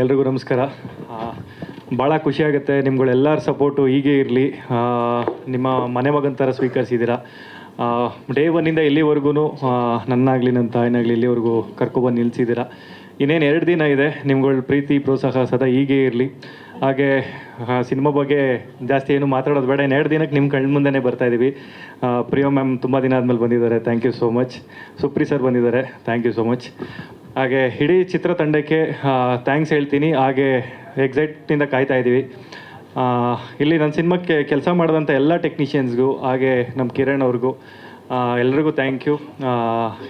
ಎಲ್ರಿಗೂ ನಮಸ್ಕಾರ. ಭಾಳ ಖುಷಿಯಾಗುತ್ತೆ, ನಿಮ್ಗಳೆಲ್ಲರ ಸಪೋರ್ಟು ಹೀಗೆ ಇರಲಿ. ನಿಮ್ಮ ಮನೆ ಮಗನ ಥರ ಸ್ವೀಕರಿಸಿದ್ದೀರಾ. ಡೇ ಒನ್ನಿಂದ ಇಲ್ಲಿವರೆಗೂ ನನ್ನಾಗಲಿ ನನ್ನ ತಾಯಿನಾಗಲಿ ಇಲ್ಲಿವರೆಗೂ ಕರ್ಕೊಬಂದು ನಿಲ್ಲಿಸಿದ್ದೀರಾ. ಇನ್ನೇನು 2 ದಿನ ಇದೆ, ನಿಮ್ಗಳ ಪ್ರೀತಿ ಪ್ರೋತ್ಸಾಹ ಸದಾ ಹೀಗೆ ಇರಲಿ. ಹಾಗೆ ಸಿನಿಮಾ ಬಗ್ಗೆ ಜಾಸ್ತಿ ಏನು ಮಾತಾಡೋದು ಬೇಡ. 2 ದಿನಕ್ಕೆ ನಿಮ್ಮ ಕಣ್ಣು ಮುಂದೆನೇ ಬರ್ತಾಯಿದ್ದೀವಿ. ಪ್ರಿಯಾ ಮ್ಯಾಮ್ ತುಂಬ ದಿನ ಆದಮೇಲೆ ಬಂದಿದ್ದಾರೆ, thank you so much. Supri sir ಬಂದಿದ್ದಾರೆ, ಥ್ಯಾಂಕ್ ಯು ಸೋ ಮಚ್. ಹಾಗೆ ಇಡೀ ಚಿತ್ರತಂಡಕ್ಕೆ ಥ್ಯಾಂಕ್ಸ್ ಹೇಳ್ತೀನಿ. ಹಾಗೆ ಎಕ್ಸೈಟ್ನಿಂದ ಕಾಯ್ತಾ ಇದ್ದೀವಿ. ಇಲ್ಲಿ ನನ್ನ ಸಿನಿಮಾಕ್ಕೆ ಕೆಲಸ ಮಾಡಿದಂಥ ಎಲ್ಲ ಟೆಕ್ನಿಷಿಯನ್ಸ್ಗೂ, ಹಾಗೆ ನಮ್ಮ ಕಿರಣ್ ಅವ್ರಿಗೂ ಎಲ್ರಿಗೂ ಥ್ಯಾಂಕ್ ಯು.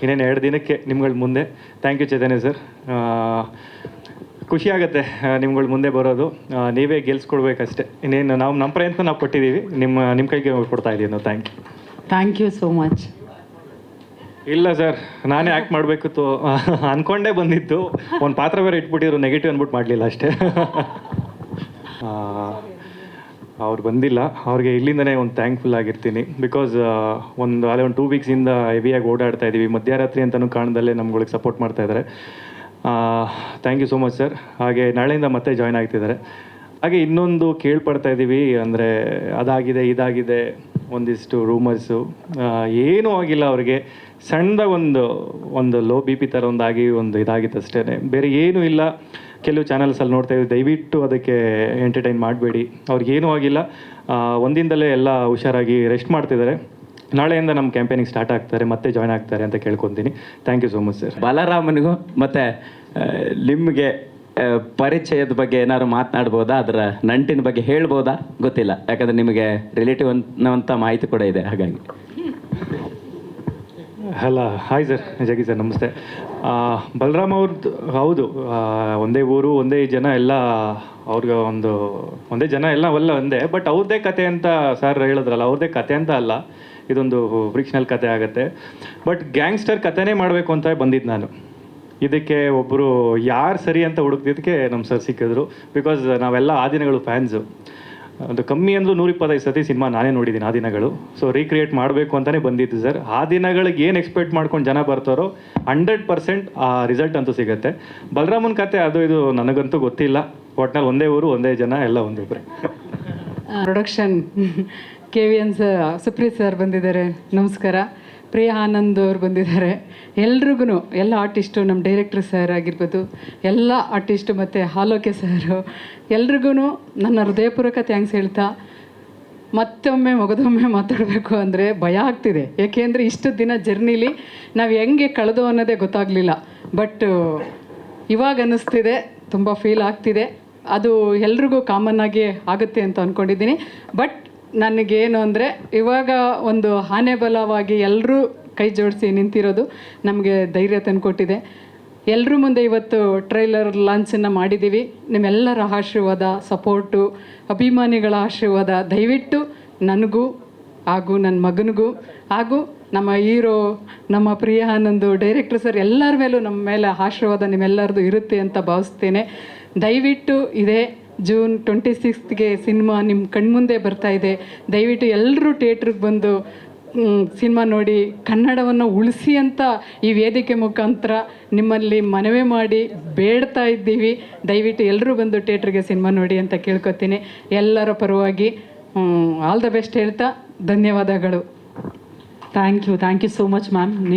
ಇನ್ನೇನು 2 ದಿನಕ್ಕೆ ನಿಮ್ಗಳ ಮುಂದೆ. Thank you Chaitanya sir. ಖುಷಿಯಾಗತ್ತೆ ನಿಮ್ಗಳ ಮುಂದೆ ಬರೋದು. ನೀವೇ ಗೆಲ್ಸ್ಕೊಡ್ಬೇಕಷ್ಟೇ. ಇನ್ನೇನು ನಮ್ಮ ಪ್ರಯತ್ನ ನಾವು ಪಟ್ಟಿದ್ದೀವಿ, ನಿಮ್ಮ ಕೈಗೆ ಕೊಡ್ತಾ ಇದ್ದೀವಿ ನಾವು. Thank you so much. ಇಲ್ಲ ಸರ್, ನಾನೇ ಆ್ಯಕ್ಟ್ ಮಾಡಬೇಕಿತ್ತು ಅಂದ್ಕೊಂಡೇ ಬಂದಿದ್ದು. ಒಂದು ಪಾತ್ರ ಬೇರೆ ಇಟ್ಬಿಟ್ಟಿದ್ರು, ನೆಗೆಟಿವ್ ಅಂದ್ಬಿಟ್ಟು ಮಾಡಲಿಲ್ಲ ಅಷ್ಟೇ. ಅವ್ರು ಬಂದಿಲ್ಲ, ಅವ್ರಿಗೆ ಇಲ್ಲಿಂದನೇ ಒಂದು ಥ್ಯಾಂಕ್ಫುಲ್ ಆಗಿರ್ತೀನಿ. ಬಿಕಾಸ್ ಅಲ್ಲೇ ಒಂದು 2 ವೀಕ್ಸಿಂದ ಹೆವಿಯಾಗಿ ಓಡಾಡ್ತಾ ಇದ್ದೀವಿ. ಮಧ್ಯರಾತ್ರಿ ಅಂತಲೂ ಕಾರಣದಲ್ಲೇ ನಮ್ಗಳಿಗೆ ಸಪೋರ್ಟ್ ಮಾಡ್ತಾಯಿದ್ದಾರೆ. Thank you so much sir. ಹಾಗೆ ನಾಳೆಯಿಂದ ಮತ್ತೆ ಜಾಯ್ನ್ ಆಗ್ತಿದ್ದಾರೆ. ಹಾಗೆ ಇನ್ನೊಂದು ಕೇಳ್ಪಡ್ತಾ ಇದ್ದೀವಿ, ಅಂದರೆ ಅದಾಗಿದೆ ಇದಾಗಿದೆ ಒಂದಿಷ್ಟು ರೂಮರ್ಸು. ಏನೂ ಆಗಿಲ್ಲ ಅವ್ರಿಗೆ. ಸಣ್ಣದಾಗ ಒಂದು ಲೋ ಬಿ ಪಿ ಥರ ಒಂದಾಗಿ ಇದಾಗಿತ್ತು ಅಷ್ಟೇ, ಬೇರೆ ಏನೂ ಇಲ್ಲ. ಕೆಲವು ಚಾನಲ್ಸಲ್ಲಿ ನೋಡ್ತಾ ಇದ್ದೀವಿ, ದಯವಿಟ್ಟು ಅದಕ್ಕೆ ಎಂಟರ್ಟೈನ್ ಮಾಡಬೇಡಿ. ಅವ್ರಿಗೇನೂ ಆಗಿಲ್ಲ. ಒಂದಿಂದಲೇ ಎಲ್ಲ ಹುಷಾರಾಗಿ ರೆಸ್ಟ್ ಮಾಡ್ತಿದ್ದಾರೆ. ನಾಳೆಯಿಂದ ನಮ್ಮ ಕ್ಯಾಂಪೇನಿಂಗ್ ಸ್ಟಾರ್ಟ್ ಆಗ್ತಾರೆ, ಮತ್ತೆ ಜಾಯ್ನ್ ಆಗ್ತಾರೆ ಅಂತ ಕೇಳ್ಕೊತೀನಿ. Thank you so much sir. ಬಲರಾಮನಿಗೂ ಮತ್ತು ನಿಮಗೆ ಪರಿಚಯದ ಬಗ್ಗೆ ಏನಾದ್ರು ಮಾತನಾಡ್ಬೋದಾ? ಅದರ ನಂಟಿನ ಬಗ್ಗೆ ಹೇಳ್ಬೋದಾ? ಗೊತ್ತಿಲ್ಲ, ಯಾಕಂದರೆ ನಿಮಗೆ ರಿಲೇಟಿವ್ ಅನ್ನೋಂಥ ಮಾಹಿತಿ ಕೂಡ ಇದೆ, ಹಾಗಾಗಿ. ಹಲೋ, ಹಾಯ್ ಸರ್, ಜಗಿ ಸರ್, ನಮಸ್ತೆ. ಬಲರಾಮ್ ಅವ್ರದ್ದು ಹೌದು, ಒಂದೇ ಊರು ಒಂದೇ ಜನ ಎಲ್ಲ. ಅವ್ರಿಗೆ ಒಂದೇ ಜನ ಎಲ್ಲ ಒಂದೇ. ಬಟ್ ಅವ್ರದ್ದೇ ಕತೆ ಅಂತ ಸರ್ ಹೇಳಿದ್ರಲ್ಲ, ಅವ್ರದ್ದೇ ಕತೆ ಅಂತ ಅಲ್ಲ, ಇದೊಂದು ಫ್ರಿಕ್ಷನಲ್ ಕತೆ ಆಗುತ್ತೆ. ಬಟ್ ಗ್ಯಾಂಗ್ಸ್ಟರ್ ಕತೆನೇ ಮಾಡಬೇಕು ಅಂತ ಬಂದಿದ್ದು ನಾನು. ಇದಕ್ಕೆ ಒಬ್ಬರು ಯಾರು ಸರಿ ಅಂತ ಹುಡುಕ್ತಿದ್ದಕ್ಕೆ ನಮ್ಮ ಸರ್ ಸಿಕ್ಕಿದ್ರು. ಬಿಕಾಸ್ ನಾವೆಲ್ಲ ಆ ದಿನಗಳು ಫ್ಯಾನ್ಸು. ಅದು ಕಮ್ಮಿ ಅಂದರೂ 125 ಸತಿ ಸಿನಿಮಾ ನಾನೇ ನೋಡಿದ್ದೀನಿ ಆ ದಿನಗಳು. ಸೊ ರೀಕ್ರಿಯೇಟ್ ಮಾಡಬೇಕು ಅಂತಲೇ ಬಂದಿದ್ದು ಸರ್. ಆ ದಿನಗಳಿಗೆ ಏನು ಎಕ್ಸ್ಪೆಕ್ಟ್ ಮಾಡ್ಕೊಂಡು ಜನ ಬರ್ತಾರೋ 100% ಆ ರಿಸಲ್ಟ್ ಅಂತೂ ಸಿಗುತ್ತೆ. ಬಲರಾಮನ ಕತೆ ಅದು ಇದು ನನಗಂತೂ ಗೊತ್ತಿಲ್ಲ. ಒಟ್ನಲ್ಲಿ ಒಂದೇ ಊರು ಒಂದೇ ಜನ ಎಲ್ಲ ಒಂದೊಬ್ಬರೇ. Production KVN sir, Supreeth sir ಬಂದಿದ್ದಾರೆ, ನಮಸ್ಕಾರ. ಪ್ರಿಯಾ ಆನಂದ್ ಅವ್ರು ಬಂದಿದ್ದಾರೆ. ಎಲ್ರಿಗೂ, ಎಲ್ಲ ಆರ್ಟಿಸ್ಟು, ನಮ್ಮ ಡೈರೆಕ್ಟ್ರ್ ಸರ್ ಆಗಿರ್ಬೋದು, ಎಲ್ಲ ಆರ್ಟಿಸ್ಟು ಮತ್ತು ಹಾಲೋಕೆ ಸರು, ಎಲ್ರಿಗೂ ನನ್ನ ಹೃದಯಪೂರ್ವಕ ಥ್ಯಾಂಕ್ಸ್ ಹೇಳ್ತಾ, ಮತ್ತೊಮ್ಮೆ ಮಗದೊಮ್ಮೆ ಮಾತಾಡಬೇಕು ಅಂದರೆ ಭಯ ಆಗ್ತಿದೆ. ಏಕೆಂದರೆ ಇಷ್ಟು ದಿನ ಜರ್ನಿಲಿ ನಾವು ಹೆಂಗೆ ಕಳೆದು ಅನ್ನೋದೇ ಗೊತ್ತಾಗಲಿಲ್ಲ. ಬಟ್ ಇವಾಗ ಅನ್ನಿಸ್ತಿದೆ, ತುಂಬ ಫೀಲ್ ಆಗ್ತಿದೆ. ಅದು ಎಲ್ರಿಗೂ ಕಾಮನ್ನಾಗಿ ಆಗುತ್ತೆ ಅಂತ ಅಂದ್ಕೊಂಡಿದ್ದೀನಿ. ಬಟ್ ನನಗೇನು ಅಂದರೆ, ಇವಾಗ ಒಂದು ಆನೆ ಬಲವಾಗಿ ಎಲ್ಲರೂ ಕೈ ಜೋಡಿಸಿ ನಿಂತಿರೋದು ನಮಗೆ ಧೈರ್ಯ ತಂದುಕೊಟ್ಟಿದೆ. ಎಲ್ಲರ ಮುಂದೆ ಇವತ್ತು ಟ್ರೈಲರ್ ಲಾಂಚನ್ನು ಮಾಡಿದ್ದೀವಿ. ನಿಮ್ಮೆಲ್ಲರ ಆಶೀರ್ವಾದ, ಸಪೋರ್ಟು, ಅಭಿಮಾನಿಗಳ ಆಶೀರ್ವಾದ ದಯವಿಟ್ಟು ನನಗೂ ಹಾಗೂ ನನ್ನ ಮಗನಿಗೂ ಹಾಗೂ ನಮ್ಮ ಹೀರೋ ನಮ್ಮ ಪ್ರಿಯಾ ಆನಂದ್ ಡೈರೆಕ್ಟರ್ ಸರ್ ಎಲ್ಲರ ಮೇಲೂ ನಮ್ಮ ಮೇಲೆ ಆಶೀರ್ವಾದ ನಿಮ್ಮೆಲ್ಲರದು ಇರುತ್ತೆ ಅಂತ ಭಾವಿಸ್ತೇನೆ. ದಯವಿಟ್ಟು ಇದೇ ಜೂನ್ 26ಗೆ ಸಿನಿಮಾ ನಿಮ್ಮ ಕಣ್ಮುಂದೆ ಬರ್ತಾಯಿದೆ. ದಯವಿಟ್ಟು ಎಲ್ಲರೂ ಥಿಯೇಟ್ರಿಗೆ ಬಂದು ಸಿನಿಮಾ ನೋಡಿ ಕನ್ನಡವನ್ನು ಉಳಿಸಿ ಅಂತ ಈ ವೇದಿಕೆ ಮುಖಾಂತರ ನಿಮ್ಮಲ್ಲಿ ಮನವಿ ಮಾಡಿ ಬೇಡ್ತಾ ಇದ್ದೀವಿ. ದಯವಿಟ್ಟು ಎಲ್ಲರೂ ಬಂದು ಥಿಯೇಟ್ರಿಗೆ ಸಿನಿಮಾ ನೋಡಿ ಅಂತ ಕೇಳ್ಕೊತೀನಿ. ಎಲ್ಲರ ಪರವಾಗಿ ಆಲ್ ದ ಬೆಸ್ಟ್ ಹೇಳ್ತಾ ಧನ್ಯವಾದಗಳು. Thank you so much ma'am. ನೀವು